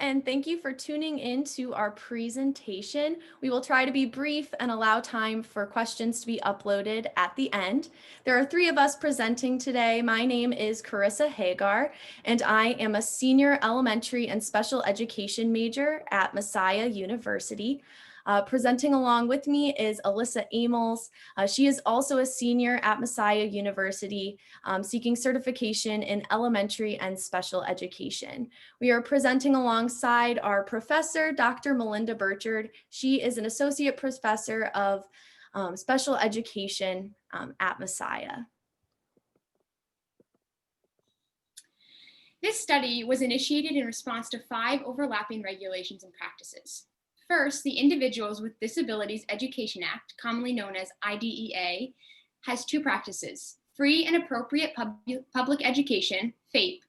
and thank you for tuning in to our presentation. We will try to be brief and allow time for questions to be uploaded at the end. There are three of us presenting today. My name is Karissa Hagar, and I am a senior elementary and special education major at Messiah University. Presenting along with me is Alyssa Amels. She is also a senior at Messiah University, seeking certification in elementary and special education. We are presenting alongside our professor, Dr. Melinda Burchard. She is an associate professor of special education at Messiah. This study was initiated in response to 5 overlapping regulations and practices. First, the Individuals with Disabilities Education Act, commonly known as IDEA, has 2 practices: free and appropriate public education, FAPE,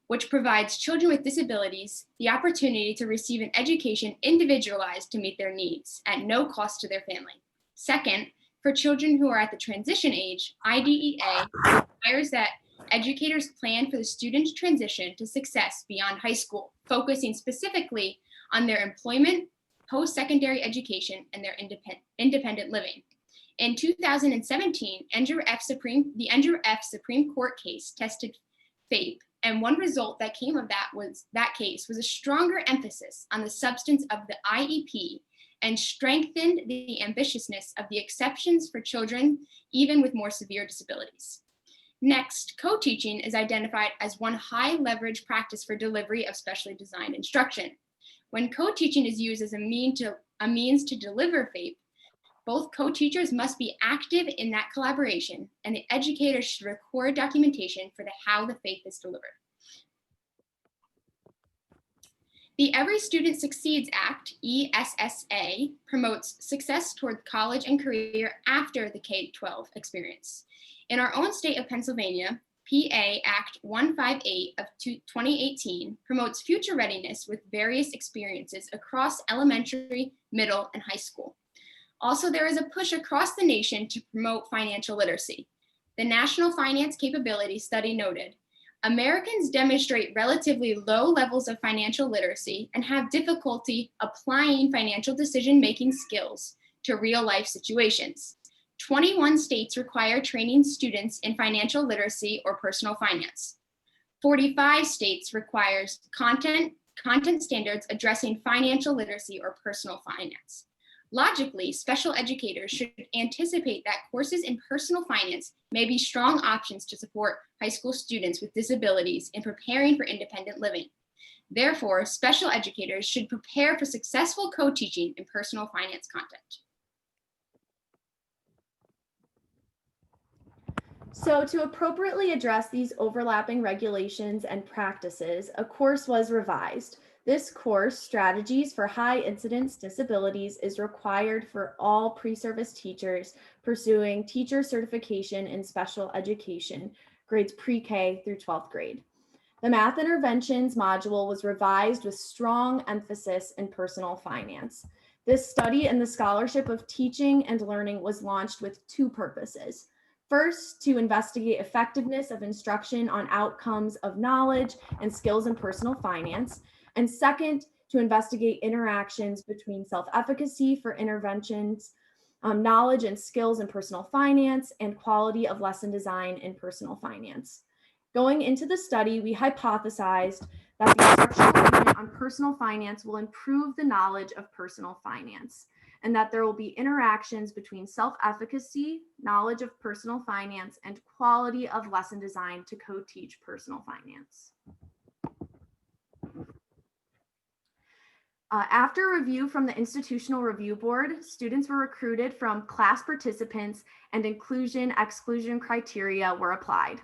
which provides children with disabilities the opportunity to receive an education individualized to meet their needs at no cost to their family. Second, for children who are at the transition age, IDEA requires that educators plan for the student's transition to success beyond high school, focusing specifically on their employment, post-secondary education, and their independent living. In 2017, the Andrew F. Supreme Court case tested FAPE, and one result that came of that case was a stronger emphasis on the substance of the IEP and strengthened the ambitiousness of the exceptions for children even with more severe disabilities. Next, co-teaching is identified as one high-leverage practice for delivery of specially designed instruction. When co-teaching is used as a means to deliver FAPE, both co-teachers must be active in that collaboration, and the educator should record documentation for how the FAPE is delivered. The Every Student Succeeds Act, ESSA, promotes success toward college and career after the K-12 experience. In our own state of Pennsylvania, PA Act 158 of 2018 promotes future readiness with various experiences across elementary, middle, and high school. Also, there is a push across the nation to promote financial literacy. The National Finance Capability Study noted, Americans demonstrate relatively low levels of financial literacy and have difficulty applying financial decision-making skills to real-life situations. 21 states require training students in financial literacy or personal finance. 45 states requires content standards addressing financial literacy or personal finance. Logically, special educators should anticipate that courses in personal finance may be strong options to support high school students with disabilities in preparing for independent living. Therefore, special educators should prepare for successful co-teaching in personal finance content. So to appropriately address these overlapping regulations and practices, a course was revised. This course, Strategies for High Incidence Disabilities, is required for all pre-service teachers pursuing teacher certification in special education, grades pre-K through 12th grade. The Math Interventions module was revised with strong emphasis in personal finance. This study in the scholarship of teaching and learning was launched with 2 purposes. First, to investigate effectiveness of instruction on outcomes of knowledge and skills in personal finance. And second, to investigate interactions between self-efficacy for interventions, knowledge and skills in personal finance, and quality of lesson design in personal finance. Going into the study, we hypothesized that the instructional unit on personal finance will improve the knowledge of personal finance, and that there will be interactions between self-efficacy, knowledge of personal finance, and quality of lesson design to co-teach personal finance. After review from the Institutional Review Board, students were recruited from class participants and inclusion-exclusion criteria were applied.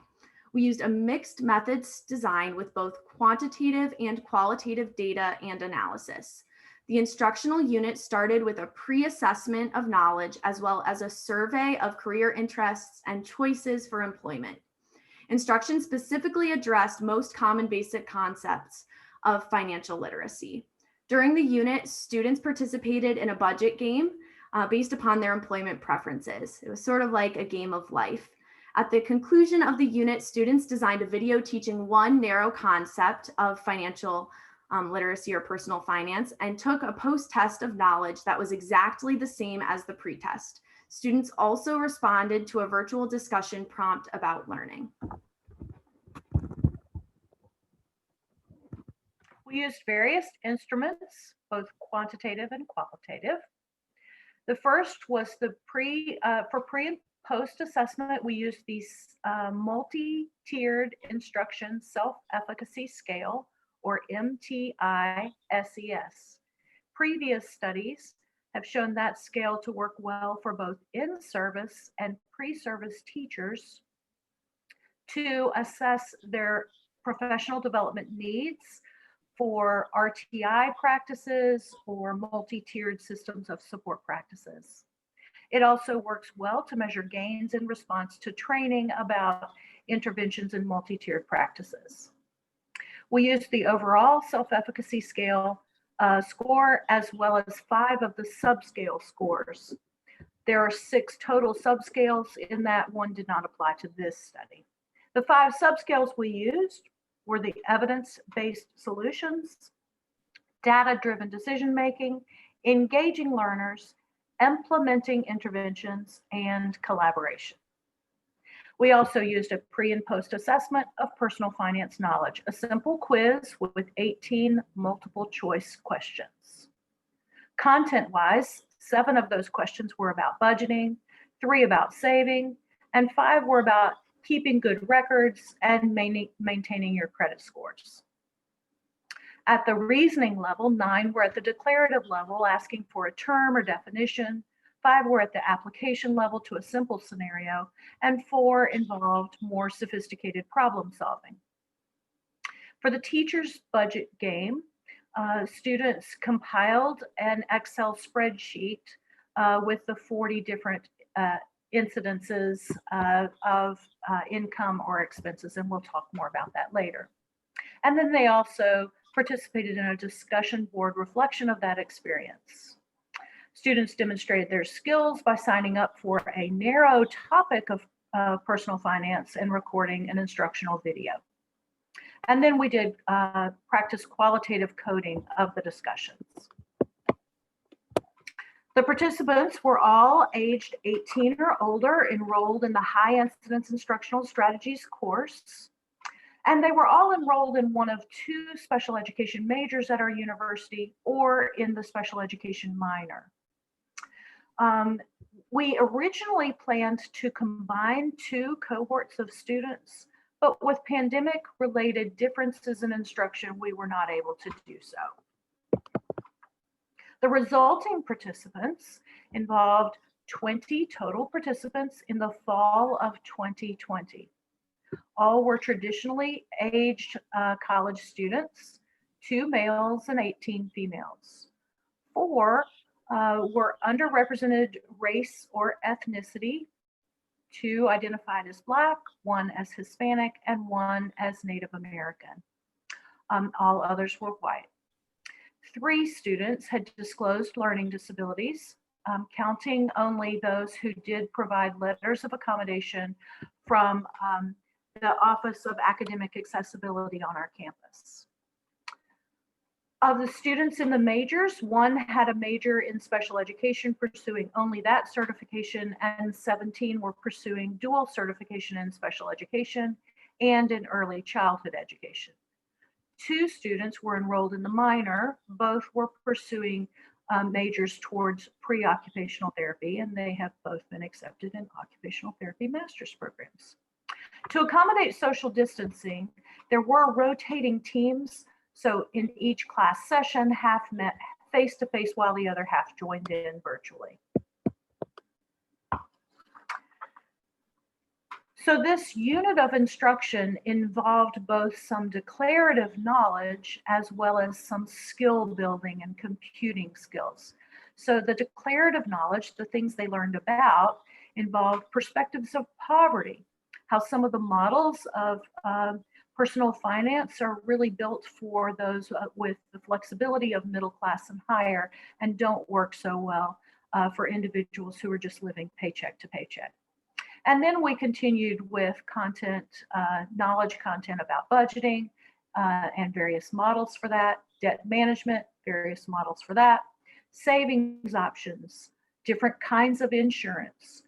We used a mixed methods design with both quantitative and qualitative data and analysis. The instructional unit started with a pre-assessment of knowledge as well as a survey of career interests and choices for employment. Instruction specifically addressed most common basic concepts of financial literacy. During the unit, students participated in a budget game based upon their employment preferences. It was sort of like a game of life. At the conclusion of the unit, students designed a video teaching one narrow concept of financial literacy or personal finance, and took a post-test of knowledge that was exactly the same as the pre-test. Students also responded to a virtual discussion prompt about learning. We used various instruments, both quantitative and qualitative. The first was for pre and post assessment. We used the multi-tiered instruction self-efficacy scale, or MTI-SES. Previous studies have shown that scale to work well for both in-service and pre-service teachers to assess their professional development needs for RTI practices or multi-tiered systems of support practices. It also works well to measure gains in response to training about interventions in multi-tiered practices. We used the overall self-efficacy scale score, as well as 5 of the subscale scores. There are 6 total subscales in that. One did not apply to this study. The 5 subscales we used were the evidence-based solutions, data-driven decision-making, engaging learners, implementing interventions, and collaboration. We also used a pre and post assessment of personal finance knowledge, a simple quiz with 18 multiple choice questions. Content-wise, 7 of those questions were about budgeting, 3 about saving, and 5 were about keeping good records and maintaining your credit scores. At the reasoning level, 9 were at the declarative level, asking for a term or definition. 5 were at the application level to a simple scenario, and 4 involved more sophisticated problem solving. For the teacher's budget game, students compiled an Excel spreadsheet with the 40 different incidences of income or expenses, and we'll talk more about that later. And then they also participated in a discussion board reflection of that experience. Students demonstrated their skills by signing up for a narrow topic of personal finance and recording an instructional video. And then we did practice qualitative coding of the discussions. The participants were all aged 18 or older, enrolled in the High Incidence Instructional Strategies course, and they were all enrolled in one of 2 special education majors at our university or in the special education minor. We originally planned to combine 2 cohorts of students, but with pandemic-related differences in instruction, we were not able to do so. The resulting participants involved 20 total participants in the fall of 2020. All were traditionally aged college students, 2 males and 18 females. 4 were underrepresented race or ethnicity, 2 identified as Black, 1 as Hispanic, and 1 as Native American. All others were white. 3 students had disclosed learning disabilities, counting only those who did provide letters of accommodation from the Office of Academic Accessibility on our campus. Of the students in the majors, 1 had a major in special education, pursuing only that certification, and 17 were pursuing dual certification in special education and in early childhood education. 2 students were enrolled in the minor. Both were pursuing majors towards pre-occupational therapy, and they have both been accepted in occupational therapy master's programs. To accommodate social distancing, there were rotating teams. So in each class session, half met face-to-face while the other half joined in virtually. So this unit of instruction involved both some declarative knowledge as well as some skill building and computing skills. So the declarative knowledge, the things they learned about, involved perspectives of poverty, how some of the models of personal finance are really built for those with the flexibility of middle class and higher, and don't work so well for individuals who are just living paycheck to paycheck. And then we continued with content, knowledge content about budgeting and various models for that. debt management, various models for that, savings options, different kinds of insurance,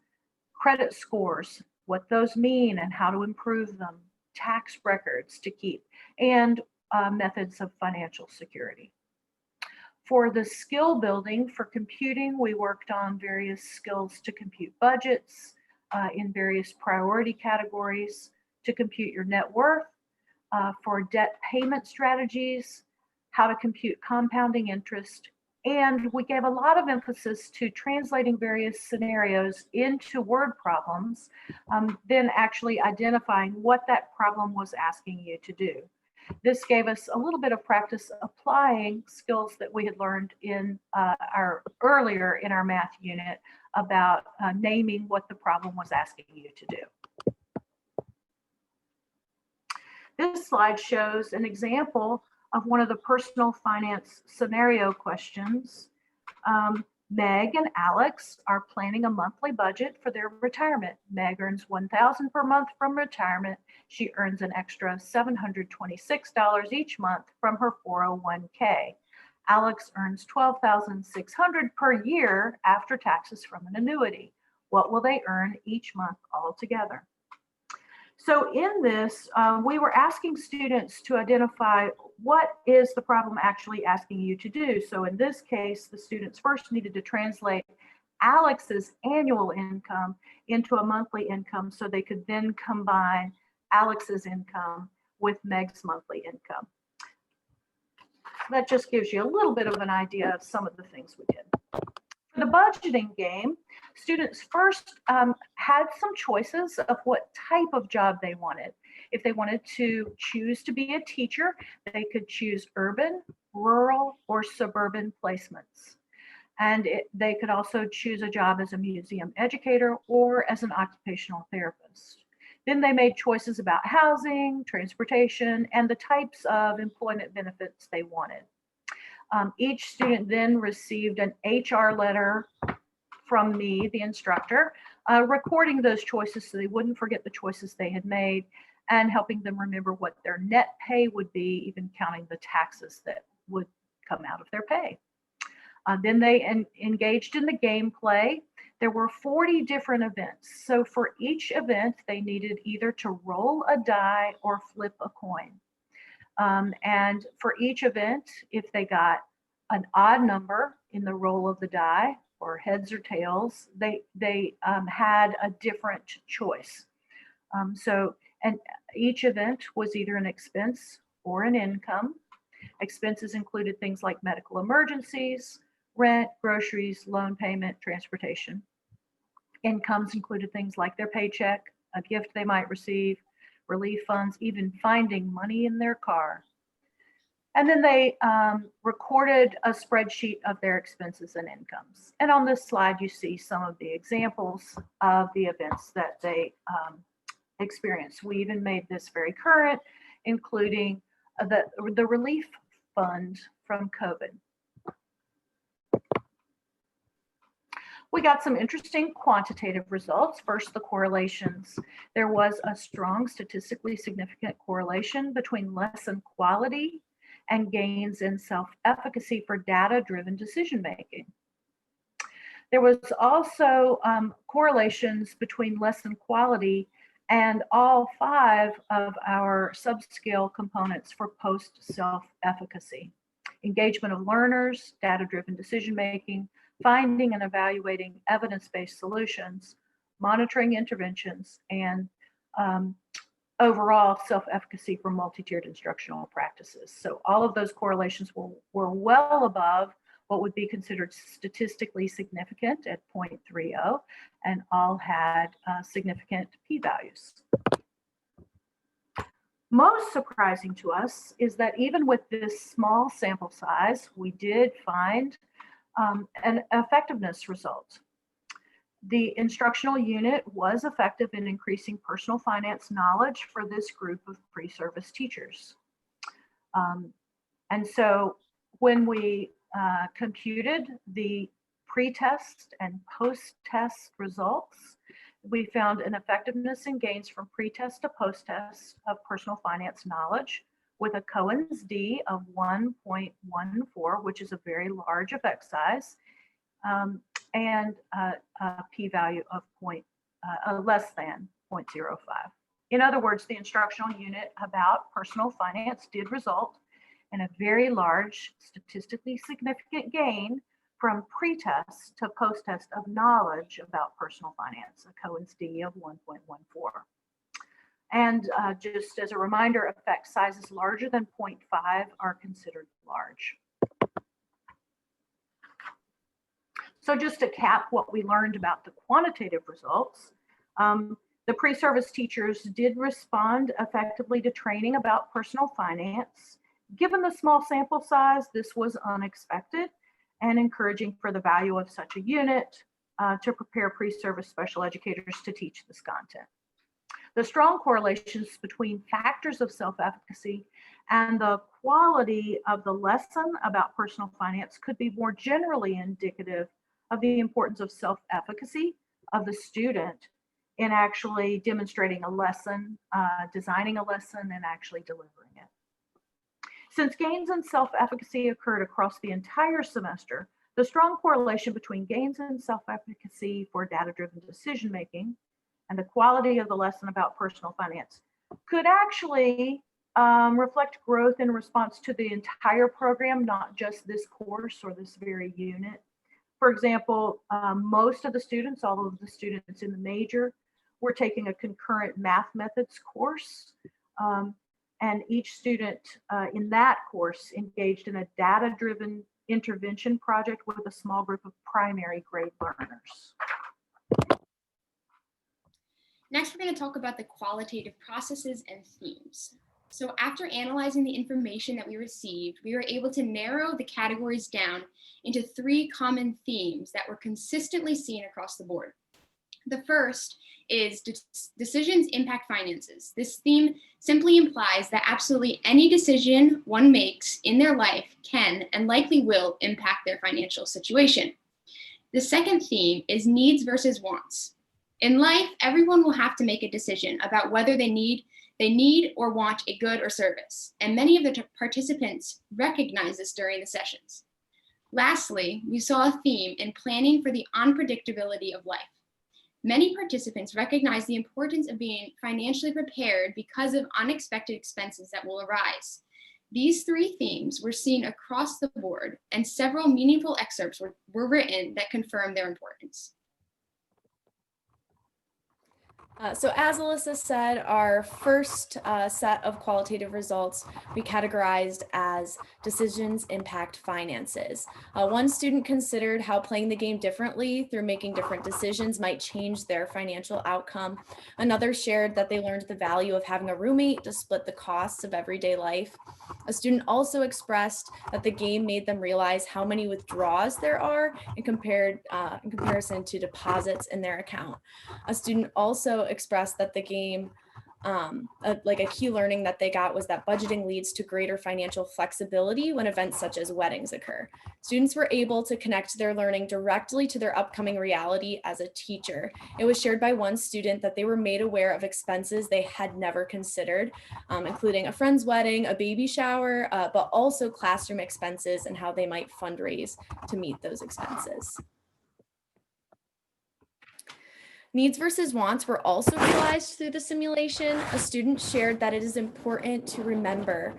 credit scores, what those mean and how to improve them, tax records to keep, and methods of financial security. For the skill building for computing, we worked on various skills to compute budgets in various priority categories, to compute your net worth, for debt payment strategies, how to compute compounding interest, and we gave a lot of emphasis to translating various scenarios into word problems, then actually identifying what that problem was asking you to do. This gave us a little bit of practice applying skills that we had learned in earlier in our math unit about naming what the problem was asking you to do. This slide shows an example of one of the personal finance scenario questions. Meg and Alex are planning a monthly budget for their retirement. Meg earns $1,000 per month from retirement. She earns an extra $726 each month from her 401k. Alex earns $12,600 per year after taxes from an annuity. What will they earn each month altogether? So in this, we were asking students to identify what is the problem actually asking you to do. So in this case, the students first needed to translate Alex's annual income into a monthly income so they could then combine Alex's income with Meg's monthly income. That just gives you a little bit of an idea of some of the things we did. For the budgeting game, students first had some choices of what type of job they wanted. If they wanted to choose to be a teacher, they could choose urban, rural, or suburban placements. And they could also choose a job as a museum educator or as an occupational therapist. Then they made choices about housing, transportation, and the types of employment benefits they wanted. Each student then received an HR letter from me, the instructor, recording those choices so they wouldn't forget the choices they had made and helping them remember what their net pay would be, even counting the taxes that would come out of their pay. Then they engaged in the gameplay. There were 40 different events. So for each event, they needed either to roll a die or flip a coin. And for each event, if they got an odd number in the roll of the die, or heads or tails, they had a different choice. And each event was either an expense or an income. Expenses included things like medical emergencies, rent, groceries, loan payment, transportation. Incomes included things like their paycheck, a gift they might receive, relief funds, even finding money in their car. And then they recorded a spreadsheet of their expenses and incomes. And on this slide, you see some of the examples of the events that they experienced. We even made this very current, including the relief fund from COVID. We got some interesting quantitative results. First, the correlations. There was a strong statistically significant correlation between lesson quality and gains in self-efficacy for data-driven decision-making. There was also correlations between lesson quality and all 5 of our subscale components for post-self-efficacy. Engagement of learners, data-driven decision-making, finding and evaluating evidence-based solutions, monitoring interventions, and overall self-efficacy for multi-tiered instructional practices. So all of those correlations were well above what would be considered statistically significant at 0.30, and all had significant p-values. Most surprising to us is that even with this small sample size, we did find an effectiveness result. The instructional unit was effective in increasing personal finance knowledge for this group of pre-service teachers. And so when we computed the pre-test and post-test results, we found an effectiveness in gains from pre-test to post-test of personal finance knowledge with a Cohen's d of 1.14, which is a very large effect size, and a p-value of less than 0.05. In other words, the instructional unit about personal finance did result in a very large, statistically significant gain from pre-test to post-test of knowledge about personal finance, a Cohen's d of 1.14. And just as a reminder, effect sizes larger than 0.5 are considered large. So just to cap what we learned about the quantitative results, the pre-service teachers did respond effectively to training about personal finance. Given the small sample size, this was unexpected and encouraging for the value of such a unit to prepare pre-service special educators to teach this content. The strong correlations between factors of self-efficacy and the quality of the lesson about personal finance could be more generally indicative of the importance of self-efficacy of the student in actually demonstrating a lesson, designing a lesson, and actually delivering it. Since gains in self-efficacy occurred across the entire semester, the strong correlation between gains in self-efficacy for data-driven decision-making and the quality of the lesson about personal finance could actually reflect growth in response to the entire program, not just this course or this very unit. For example, most of the students, all of the students in the major, were taking a concurrent math methods course. And each student in that course engaged in a data-driven intervention project with a small group of primary grade learners. Next, we're going to talk about the qualitative processes and themes. So after analyzing the information that we received, we were able to narrow the categories down into 3 common themes that were consistently seen across the board. The first is decisions impact finances. This theme simply implies that absolutely any decision one makes in their life can and likely will impact their financial situation. The second theme is needs versus wants. In life, everyone will have to make a decision about whether they need or want a good or service, and many of the participants recognize this during the sessions. Lastly, we saw a theme in planning for the unpredictability of life. Many participants recognize the importance of being financially prepared because of unexpected expenses that will arise. These 3 themes were seen across the board, and several meaningful excerpts were written that confirm their importance. So as Alyssa said, our first set of qualitative results we categorized as decisions impact finances. One student considered how playing the game differently through making different decisions might change their financial outcome. Another shared that they learned the value of having a roommate to split the costs of everyday life. A student also expressed that the game made them realize how many withdrawals there are in comparison to deposits in their account. A student also expressed that the game, like a key learning that they got was that budgeting leads to greater financial flexibility when events such as weddings occur. Students were able to connect their learning directly to their upcoming reality as a teacher. It was shared by one student that they were made aware of expenses they had never considered, including a friend's wedding, a baby shower, but also classroom expenses and how they might fundraise to meet those expenses. Needs versus wants were also realized through the simulation. A student shared that it is important to remember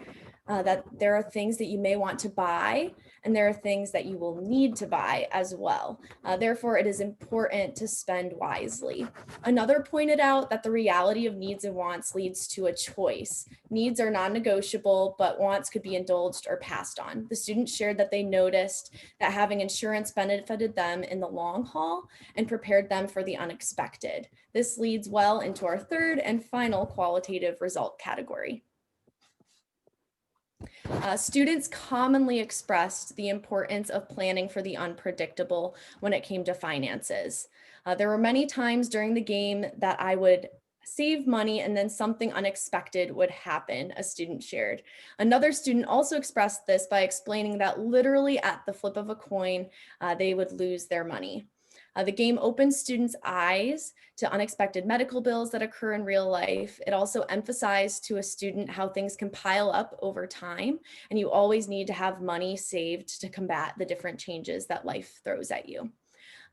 that there are things that you may want to buy and there are things that you will need to buy as well. Therefore, it is important to spend wisely. Another pointed out that the reality of needs and wants leads to a choice. Needs are non-negotiable, but wants could be indulged or passed on. The students shared that they noticed that having insurance benefited them in the long haul and prepared them for the unexpected. This leads well into our third and final qualitative result category. Students commonly expressed the importance of planning for the unpredictable when it came to finances. There were many times during the game that I would save money and then something unexpected would happen, a student shared. Another student also expressed this by explaining that literally at the flip of a coin, they would lose their money. The game opens students' eyes to unexpected medical bills that occur in real life. It also emphasized to a student how things can pile up over time, and you always need to have money saved to combat the different changes that life throws at you.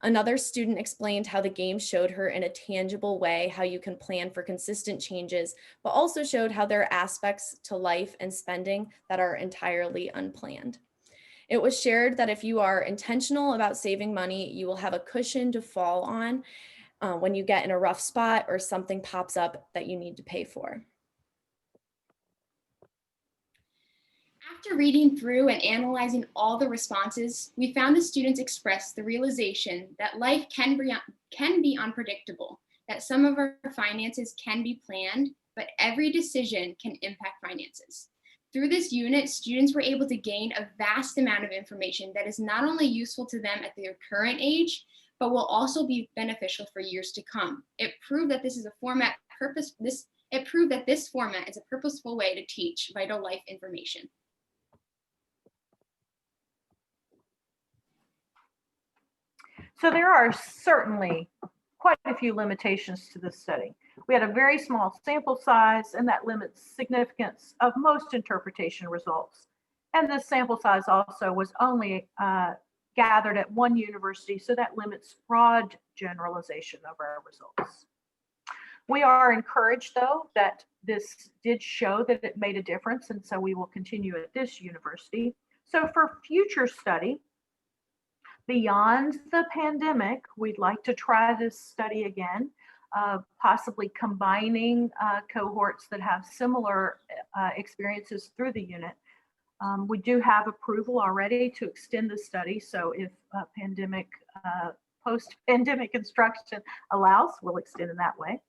Another student explained how the game showed her in a tangible way how you can plan for consistent changes, but also showed how there are aspects to life and spending that are entirely unplanned. It was shared that if you are intentional about saving money, you will have a cushion to fall on when you get in a rough spot or something pops up that you need to pay for. After reading through and analyzing all the responses, we found the students expressed the realization that life can be unpredictable, that some of our finances can be planned, but every decision can impact finances. Through this unit, students were able to gain a vast amount of information that is not only useful to them at their current age, but will also be beneficial for years to come. It proved that this format is a purposeful way to teach vital life information. So there are certainly quite a few limitations to this study. We had a very small sample size, and that limits significance of most interpretation results. And this sample size also was only gathered at one university, so that limits broad generalization of our results. We are encouraged, though, that this did show that it made a difference, and so we will continue at this university. So for future study, beyond the pandemic, we'd like to try this study again, possibly combining cohorts that have similar experiences through the unit. We do have approval already to extend the study, so if post-pandemic instruction allows, we'll extend in that way.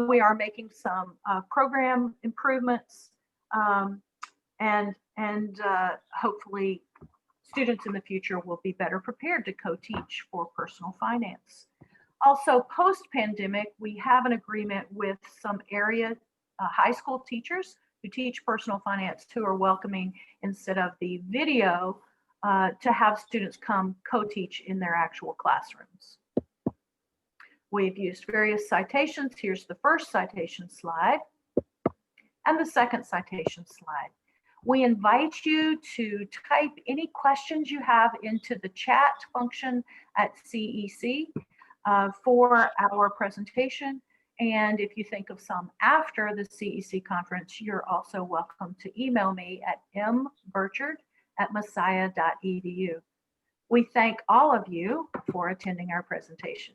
We are making some program improvements, and hopefully students in the future will be better prepared to co-teach for personal finance. Also, post-pandemic, we have an agreement with some area high school teachers who teach personal finance who are welcoming, instead of the video, to have students come co-teach in their actual classrooms. We've used various citations. Here's the first citation slide and the second citation slide. We invite you to type any questions you have into the chat function at CEC for our presentation. And if you think of some after the CEC conference, you're also welcome to email me at mburchard@messiah.edu. We thank all of you for attending our presentation.